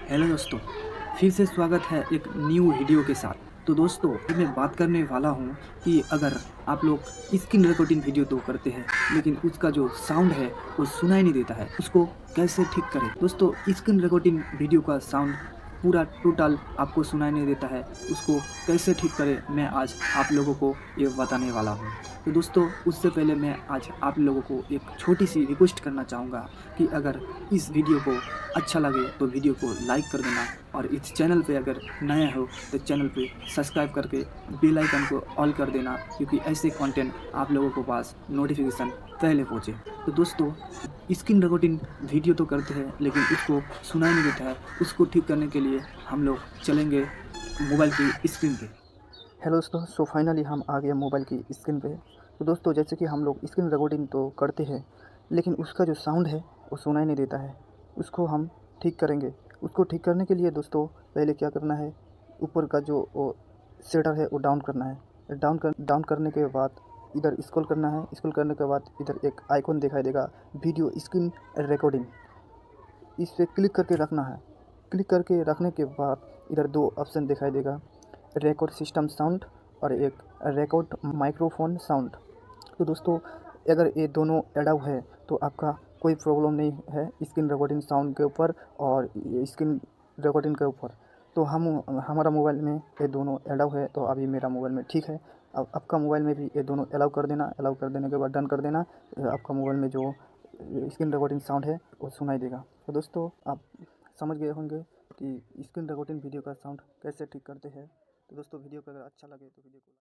Hello दोस्तों, फिर से स्वागत है एक न्यू वीडियो के साथ। तो दोस्तों मैं बात करने वाला हूँ कि अगर आप लोग स्क्रीन रिकॉर्डिंग वीडियो तो करते हैं लेकिन उसका जो साउंड है वो सुनाई नहीं देता है, उसको कैसे ठीक करें। दोस्तों स्क्रीन रिकॉर्डिंग वीडियो का साउंड पूरा टोटल आपको सुनाई नहीं देता है, उसको कैसे ठीक करें मैं आज आप लोगों को ये बताने वाला हूँ। तो दोस्तों उससे पहले मैं आज आप लोगों को एक छोटी सी रिक्वेस्ट करना चाहूँगा कि अगर इस वीडियो को अच्छा लगे तो वीडियो को लाइक कर देना और इस चैनल पे अगर नए हो तो चैनल पे सब्सक्राइब करके बेल आइकन को ऑल कर देना, क्योंकि ऐसे कंटेंट आप लोगों को पास नोटिफिकेशन पहले पहुँचे। तो दोस्तों स्क्रीन रिकॉर्डिंग वीडियो तो करते हैं लेकिन उसको सुनाई नहीं देता है, उसको ठीक करने के लिए हम लोग चलेंगे मोबाइल की स्क्रीन पे। हेलो दोस्तों, सो फाइनली हम आ गए मोबाइल की स्क्रीन पे। तो दोस्तों जैसे कि हम लोग स्क्रीन रिकॉर्डिंग तो करते हैं लेकिन उसका जो साउंड है वो सुनाई नहीं देता है, उसको हम ठीक करेंगे। उसको ठीक करने के लिए दोस्तों पहले क्या करना है, ऊपर का जो वो शेडर है वो डाउन करना है। डाउन करने के बाद इधर स्क्रॉल करना है। स्क्रॉल करने के बाद इधर एक आइकॉन दिखाई देगा, वीडियो स्क्रीन रिकॉर्डिंग। इस पे क्लिक करके रखना है। क्लिक करके रखने के बाद इधर दो ऑप्शन दिखाई देगा, रिकॉर्ड सिस्टम साउंड और एक रिकॉर्ड माइक्रोफोन साउंड। तो दोस्तों अगर ये दोनों अलाउ है तो आपका कोई प्रॉब्लम नहीं है स्क्रीन रिकॉर्डिंग साउंड के ऊपर और स्क्रीन रिकॉर्डिंग के ऊपर। तो हम हमारा मोबाइल में ये दोनों अलाउ है, तो अभी मेरा मोबाइल में ठीक है। अब आपका मोबाइल में भी ये दोनों अलाउ कर देना। अलाउ कर देने के बाद डन कर देना। आपका मोबाइल में जो स्क्रीन रिकॉर्डिंग साउंड है वो सुनाई देगा। तो दोस्तों आप समझ गए होंगे कि स्क्रीन रिकॉर्डिंग वीडियो का साउंड कैसे ठीक करते हैं। तो दोस्तों वीडियो को अगर अच्छा लगे तो वीडियो को